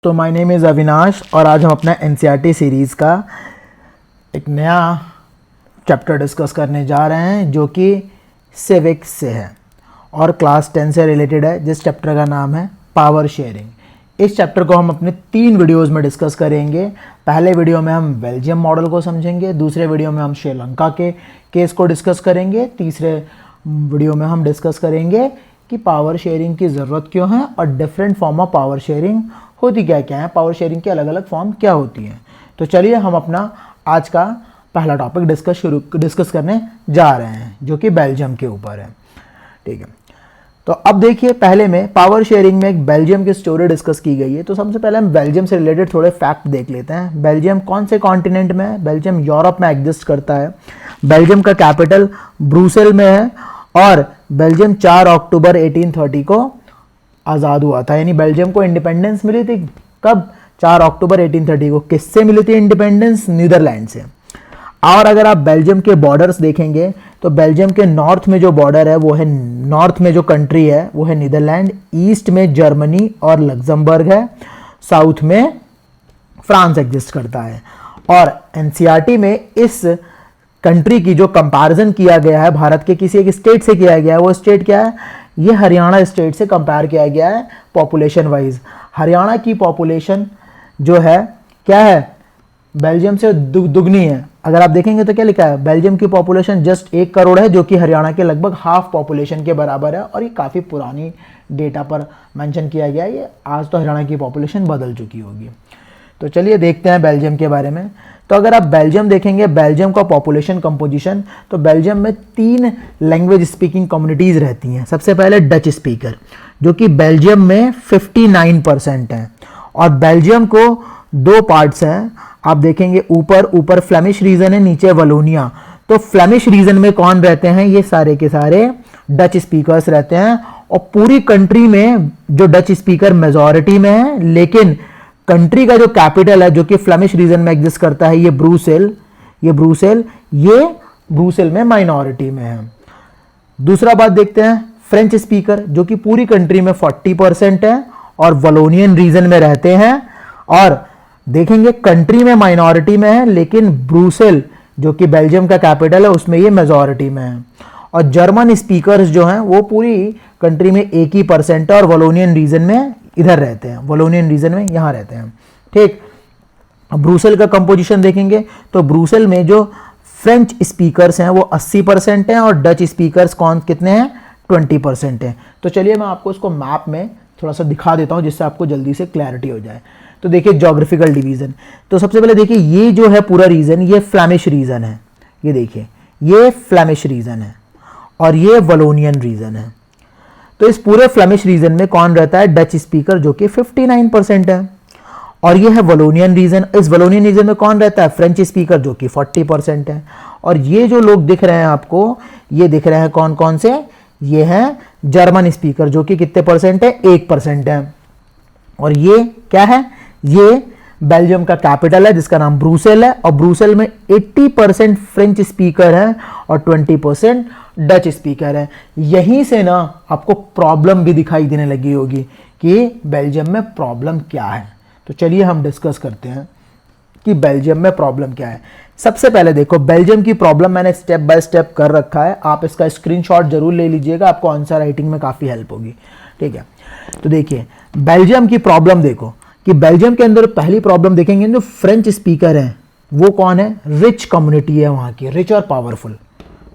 तो my name is Avinash और आज हम अपना एनसीईआरटी सीरीज़ का एक नया चैप्टर डिस्कस करने जा रहे हैं जो कि सिविक्स से है और क्लास 10 से रिलेटेड है, जिस चैप्टर का नाम है पावर शेयरिंग। इस चैप्टर को हम अपने 3 वीडियोज़ में डिस्कस करेंगे। पहले वीडियो में हम बेल्जियम मॉडल को समझेंगे, दूसरे वीडियो में हम श्रीलंका के केस को डिस्कस करेंगे, तीसरे वीडियो में हम डिस्कस करेंगे कि पावर शेयरिंग की ज़रूरत क्यों है और different form of power sharing होती क्या क्या है, पावर शेयरिंग की अलग अलग फॉर्म क्या होती हैं। तो चलिए हम अपना आज का पहला टॉपिक डिस्कस करने जा रहे हैं जो कि बेल्जियम के ऊपर है। ठीक है, तो अब देखिए पहले में पावर शेयरिंग में एक बेल्जियम की स्टोरी डिस्कस की गई है। तो सबसे पहले हम बेल्जियम से रिलेटेड थोड़े फैक्ट देख लेते हैं। बेल्जियम कौन से कॉन्टिनेंट में है? बेल्जियम यूरोप में एग्जिस्ट करता है। बेल्जियम का कैपिटल ब्रुसेल में है और बेल्जियम 4 अक्टूबर 1830 को आज़ाद हुआ था, यानी बेल्जियम को इंडिपेंडेंस मिली थी कब? 4 अक्टूबर 1830 को। किससे मिली थी इंडिपेंडेंस? नीदरलैंड से। और अगर आप बेल्जियम के बॉर्डर्स देखेंगे तो बेल्जियम के नॉर्थ में जो बॉर्डर है वो है, नॉर्थ में जो कंट्री है वो है नीदरलैंड, ईस्ट में जर्मनी और लग्जमबर्ग है, साउथ में फ्रांस एग्जिस्ट करता है। और एनसीईआरटी में इस कंट्री की जो कंपैरिजन किया गया है भारत के किसी एक स्टेट से किया गया है, वो स्टेट क्या है? ये हरियाणा स्टेट से कंपेयर किया गया है पॉपुलेशन वाइज। हरियाणा की पॉपुलेशन जो है क्या है? बेल्जियम से दुगनी है। अगर आप देखेंगे तो क्या लिखा है? बेल्जियम की पॉपुलेशन जस्ट 1 करोड़ है जो कि हरियाणा के लगभग हाफ पॉपुलेशन के बराबर है। और ये काफ़ी पुरानी डेटा पर मेंशन किया गया है, ये आज तो हरियाणा की पॉपुलेशन बदल चुकी होगी। तो चलिए देखते हैं बेल्जियम के बारे में। तो अगर आप बेल्जियम देखेंगे, बेल्जियम का पॉपुलेशन कंपोजिशन, तो बेल्जियम में 3 लैंग्वेज स्पीकिंग कम्युनिटीज़ रहती हैं। सबसे पहले डच स्पीकर जो कि बेल्जियम में 59% है। और बेल्जियम को 2 पार्ट्स हैं, आप देखेंगे ऊपर फ्लेमिश रीजन है, नीचे वलोनिया। तो फ्लेमिश रीजन में कौन रहते हैं? ये सारे के सारे डच स्पीकर्स रहते हैं। और पूरी कंट्री में जो डच स्पीकर मेजॉरिटी में है, लेकिन कंट्री का जो कैपिटल है जो कि फ्लेमिश रीजन में एग्जिस्ट करता है, ये ब्रूसेल में माइनॉरिटी में है। दूसरा बात देखते हैं फ्रेंच स्पीकर जो कि पूरी कंट्री में 40% है और वलोनियन रीजन में रहते हैं। और देखेंगे कंट्री में माइनॉरिटी में है, लेकिन ब्रूसेल जो कि बेल्जियम का कैपिटल है उसमें ये मेजॉरिटी में है। और जर्मन स्पीकर्स जो हैं वो पूरी कंट्री में 1% है और वलोनियन रीजन में इधर रहते हैं, वलोनियन रीजन में यहाँ रहते हैं। ठीक, ब्रूसेल का कंपोजिशन देखेंगे तो ब्रूसेल में जो फ्रेंच स्पीकर्स हैं वो 80% हैं और डच स्पीकर्स कितने हैं? 20% हैं। तो चलिए मैं आपको इसको मैप में थोड़ा सा दिखा देता हूँ जिससे आपको जल्दी से क्लैरिटी हो जाए। तो देखिए ज्योग्राफिकल डिवीजन, तो सबसे पहले देखिए ये जो है पूरा रीजन, ये फ्लेमिश रीजन है। ये देखिए ये फ्लेमिश रीजन है और ये वलोनियन रीजन है। तो इस पूरे फ्लेमिश रीजन में कौन रहता है? डच स्पीकर जो कि 59% है। और ये है वलोनियन रीजन। इस वलोनियन रीजन में कौन रहता है? फ्रेंच स्पीकर जो कि 40% है। और ये जो लोग दिख रहे हैं आपको, ये दिख रहे हैं कौन कौन से? ये हैं जर्मन स्पीकर जो कि कितने परसेंट है? 1% है। और ये क्या है? ये बेल्जियम का कैपिटल है जिसका नाम ब्रूसेल है। और ब्रूसेल में 80% फ्रेंच स्पीकर है और 20% डच स्पीकर है। यहीं से ना आपको प्रॉब्लम भी दिखाई देने लगी होगी कि बेल्जियम में प्रॉब्लम क्या है। तो चलिए हम डिस्कस करते हैं कि बेल्जियम में प्रॉब्लम क्या है। सबसे पहले देखो बेल्जियम की प्रॉब्लम मैंने स्टेप बाय स्टेप कर रखा है, आप इसका स्क्रीनशॉट जरूर ले लीजिएगा, आपको आंसर राइटिंग में काफ़ी हेल्प होगी। ठीक है, तो देखिए बेल्जियम की प्रॉब्लम देखो कि बेल्जियम के अंदर पहली प्रॉब्लम देखेंगे जो फ्रेंच स्पीकर हैं वो कौन है? रिच कम्युनिटी है वहाँ की, रिच और पावरफुल।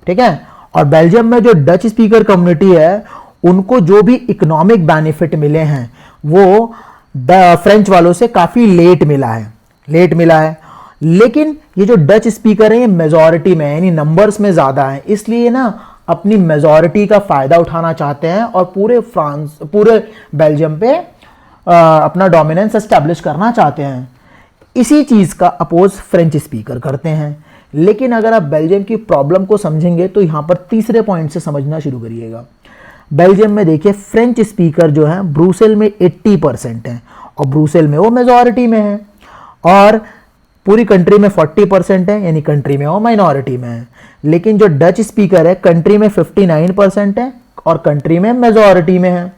ठीक है, और बेल्जियम में जो डच स्पीकर कम्युनिटी है उनको जो भी इकोनॉमिक बेनिफिट मिले हैं वो फ्रेंच वालों से काफ़ी लेट मिला है। लेकिन ये जो डच स्पीकर है ये मेजॉरिटी में है, यानी नंबर्स में ज़्यादा है, इसलिए ना अपनी मेजॉरिटी का फ़ायदा उठाना चाहते हैं और पूरे बेल्जियम पे अपना डोमिनेंस एस्टैब्लिश करना चाहते हैं। इसी चीज़ का अपोज फ्रेंच स्पीकर करते हैं। लेकिन अगर आप बेल्जियम की प्रॉब्लम को समझेंगे तो यहाँ पर तीसरे पॉइंट से समझना शुरू करिएगा। बेल्जियम में देखिए फ्रेंच स्पीकर जो है ब्रूसेल में 80% है और ब्रूसेल में वो मेजॉरिटी में है। और पूरी कंट्री में 40% है, यानी कंट्री में वो माइनॉरिटी में है। लेकिन जो डच स्पीकर है कंट्री में 59% है और कंट्री में मेजॉरिटी में है।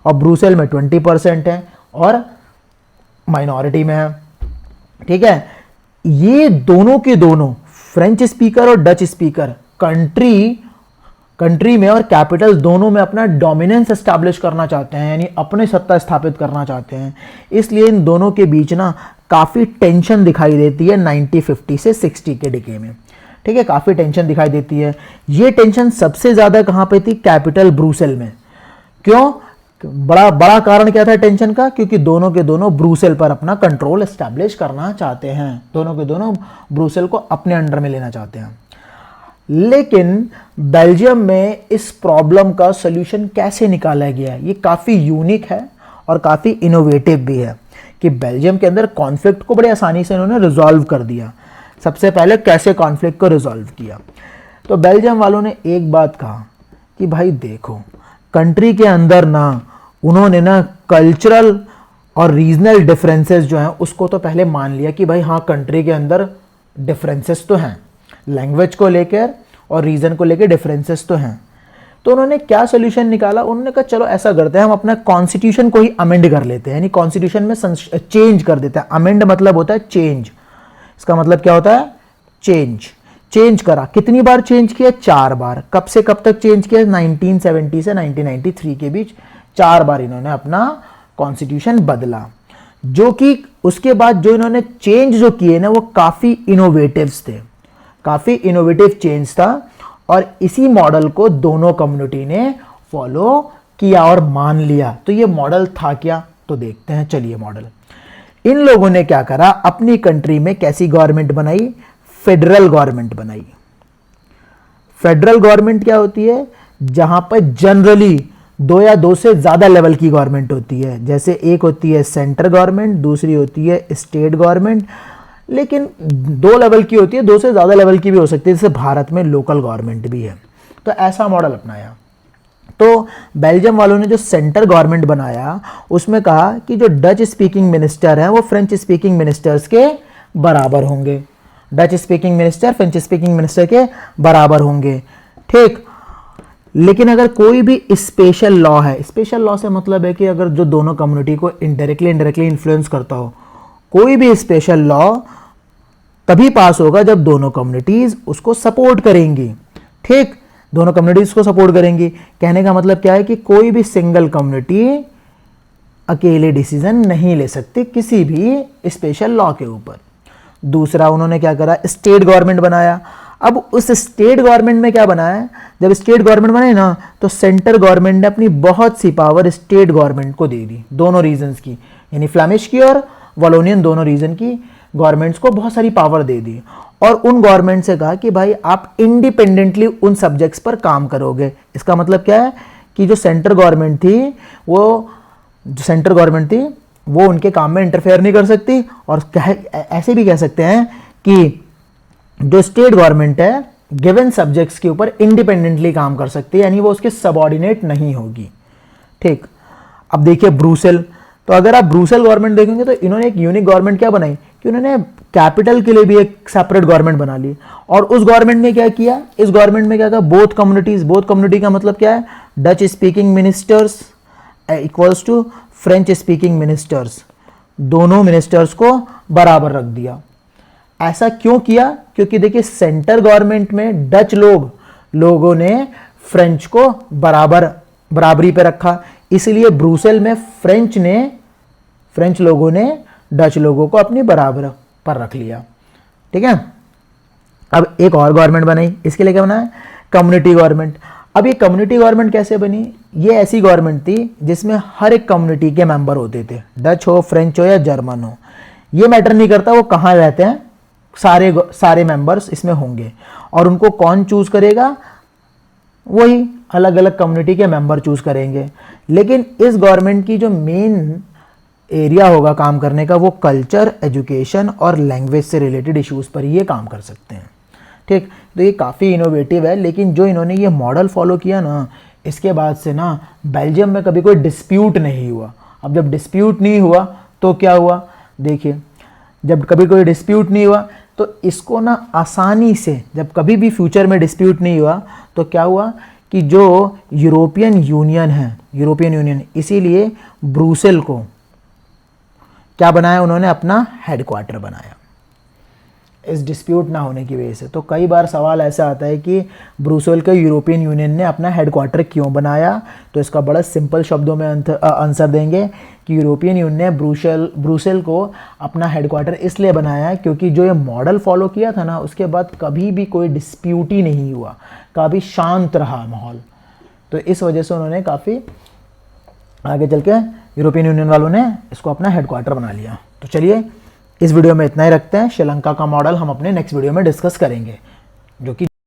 और ब्रूसेल में 20% है और माइनॉरिटी में है, ठीक है। ये दोनों के दोनों फ्रेंच स्पीकर और डच स्पीकर कंट्री में और कैपिटल दोनों में अपना डोमिनेंस एस्टैब्लिश करना चाहते हैं, यानी अपने सत्ता स्थापित करना चाहते हैं। इसलिए इन दोनों के बीच ना काफ़ी टेंशन दिखाई देती है 1950 से 60 के डिके में, ठीक है। काफ़ी टेंशन दिखाई देती है। ये टेंशन सबसे ज़्यादा कहाँ पे थी? कैपिटल ब्रुसेल में। क्यों? बड़ा कारण क्या था टेंशन का? क्योंकि दोनों के दोनों ब्रुसेल पर अपना कंट्रोल एस्टैब्लिश करना चाहते हैं, दोनों के दोनों ब्रुसेल को अपने अंडर में लेना चाहते हैं। लेकिन बेल्जियम में इस प्रॉब्लम का सॉल्यूशन कैसे निकाला गया? ये काफ़ी यूनिक है और काफ़ी इनोवेटिव भी है कि बेल्जियम के अंदर कॉन्फ्लिक्ट को बड़े आसानी से इन्होंने रिजॉल्व कर दिया। सबसे पहले कैसे कॉन्फ्लिक्ट को रिजॉल्व किया? तो बेल्जियम वालों ने एक बात कहा कि भाई देखो, कंट्री के अंदर ना उन्होंने ना कल्चरल और रीजनल डिफरेंसेस जो हैं उसको तो पहले मान लिया कि भाई हाँ, कंट्री के अंदर डिफरेंसेस तो हैं, लैंग्वेज को लेकर और रीजन को लेकर डिफरेंसेस तो हैं। तो उन्होंने क्या सोल्यूशन निकाला? उन्होंने कहा चलो ऐसा करते हैं, हम अपना कॉन्स्टिट्यूशन को ही अमेंड कर लेते हैं, यानी कॉन्स्टिट्यूशन में चेंज कर देते हैं। अमेंड मतलब होता है चेंज, इसका मतलब क्या होता है? चेंज करा। कितनी बार चेंज किया? 4 बार। कब से कब तक चेंज किया? 1970 से 1993 के बीच 4 बार इन्होंने अपना कॉन्स्टिट्यूशन बदला। जो कि उसके बाद जो इन्होंने चेंज जो किए ना वो काफ़ी इनोवेटिव्स थे, काफ़ी इनोवेटिव चेंज था, और इसी मॉडल को दोनों कम्युनिटी ने फॉलो किया और मान लिया। तो ये मॉडल था क्या? तो देखते हैं, चलिए मॉडल। इन लोगों ने क्या करा? अपनी कंट्री में कैसी गवर्नमेंट बनाई? फेडरल गवर्नमेंट बनाई। फेडरल गवर्नमेंट क्या होती है? जहां पर जनरली 2 या 2 से ज्यादा लेवल की गवर्नमेंट होती है। जैसे एक होती है सेंटर गवर्नमेंट, दूसरी होती है स्टेट गवर्नमेंट, लेकिन 2 लेवल की होती है, 2 से ज्यादा लेवल की भी हो सकती है, जैसे भारत में लोकल गवर्नमेंट भी है। तो ऐसा मॉडल अपनाया। तो बेल्जियम वालों ने जो सेंटर गवर्नमेंट बनाया उसमें कहा कि जो डच स्पीकिंग मिनिस्टर हैं वो फ्रेंच स्पीकिंग मिनिस्टर्स के बराबर होंगे। Dutch speaking minister French speaking minister के बराबर होंगे, ठीक। लेकिन अगर कोई भी स्पेशल लॉ है, स्पेशल लॉ से मतलब है कि अगर जो दोनों कम्युनिटी को इनडायरेक्टली इन्फ्लुएंस करता हो, कोई भी स्पेशल लॉ तभी पास होगा जब दोनों कम्युनिटीज उसको सपोर्ट करेंगी, ठीक। दोनों कम्युनिटीज को सपोर्ट करेंगी। कहने का मतलब क्या है कि कोई भी सिंगल कम्युनिटी अकेले डिसीजन नहीं ले सकती किसी भी स्पेशल लॉ के ऊपर। दूसरा उन्होंने क्या करा? स्टेट गवर्नमेंट बनाया। अब उस स्टेट गवर्नमेंट में क्या बनाया? जब स्टेट गवर्नमेंट बनाई ना तो सेंटर गवर्नमेंट ने अपनी बहुत सी पावर स्टेट गवर्नमेंट को दे दी, दोनों रीजन्स की, यानी फ्लैमिश की और वॉलोनियन दोनों रीजन की गवर्नमेंट्स को बहुत सारी पावर दे दी, और उन गवर्नमेंट से कहा कि भाई आप इंडिपेंडेंटली उन सब्जेक्ट्स पर काम करोगे। इसका मतलब क्या है कि जो सेंटर गवर्नमेंट थी वो उनके काम में इंटरफेयर नहीं कर सकती, और ऐसे भी कह सकते हैं कि जो स्टेट गवर्नमेंट है गिवन सब्जेक्ट्स के ऊपर इंडिपेंडेंटली काम कर सकती है, यानी वो उसके सबऑर्डिनेट नहीं होगी, ठीक। अब देखिए ब्रुसेल, तो अगर आप ब्रुसेल गवर्नमेंट देखेंगे तो इन्होंने एक यूनिक गवर्नमेंट क्या बनाई कि उन्होंने कैपिटल के लिए भी एक सेपरेट गवर्नमेंट बना ली। और उस गवर्नमेंट में क्या किया? इस गवर्नमेंट में क्या कहा? बोथ कम्युनिटी का मतलब क्या है? Dutch speaking ministers equals to French speaking ministers, दोनों मिनिस्टर्स को बराबर रख दिया। ऐसा क्यों किया? क्योंकि देखिए सेंटर गवर्नमेंट में डच लोगों ने फ्रेंच को बराबरी पे रखा, इसलिए ब्रुसेल में फ्रेंच लोगों ने डच लोगों को अपनी बराबर पर रख लिया, ठीक है। अब एक और गवर्नमेंट बनाई, इसके लिए क्या बनाया? Community government. अब ये कम्युनिटी गवर्नमेंट कैसे बनी? ये ऐसी गवर्नमेंट थी जिसमें हर एक कम्युनिटी के मेंबर होते थे, डच हो, फ्रेंच हो या जर्मन हो, ये मैटर नहीं करता वो कहाँ रहते हैं, सारे मेंबर्स इसमें होंगे। और उनको कौन चूज करेगा? वही अलग अलग कम्युनिटी के मेंबर चूज करेंगे। लेकिन इस गवर्नमेंट की जो मेन एरिया होगा काम करने का वो कल्चर, एजुकेशन और लैंग्वेज से रिलेटेड इश्यूज पर ये काम कर सकते हैं, ठीक। तो ये काफ़ी इनोवेटिव है। लेकिन जो इन्होंने ये मॉडल फॉलो किया ना, इसके बाद से ना बेल्जियम में कभी कोई डिस्प्यूट नहीं हुआ। अब जब डिस्प्यूट नहीं हुआ तो क्या हुआ? देखिए, जब कभी कोई डिस्प्यूट नहीं हुआ तो इसको ना आसानी से, जब कभी भी फ्यूचर में डिस्प्यूट नहीं हुआ तो क्या हुआ कि जो यूरोपियन यूनियन, इसीलिए ब्रुसेल को क्या बनाया उन्होंने, अपना हेडक्वार्टर बनाया इस डिस्प्यूट ना होने की वजह से। तो कई बार सवाल ऐसा आता है कि ब्रुसेल के यूरोपियन यूनियन ने अपना हेडक्वार्टर क्यों बनाया, तो इसका बड़ा सिंपल शब्दों में आंसर देंगे कि यूरोपियन यूनियन ने ब्रुसेल को अपना हेडक्वार्टर इसलिए बनाया क्योंकि जो ये मॉडल फॉलो किया था ना, उसके बाद कभी भी कोई डिस्प्यूट ही नहीं हुआ, काफ़ी शांत रहा माहौल। तो इस वजह से उन्होंने काफ़ी आगे चल के यूरोपियन यूनियन वालों ने इसको अपना हेडक्वार्टर बना लिया। तो चलिए इस वीडियो में इतना ही रखते हैं। श्रीलंका का मॉडल हम अपने नेक्स्ट वीडियो में डिस्कस करेंगे, जो कि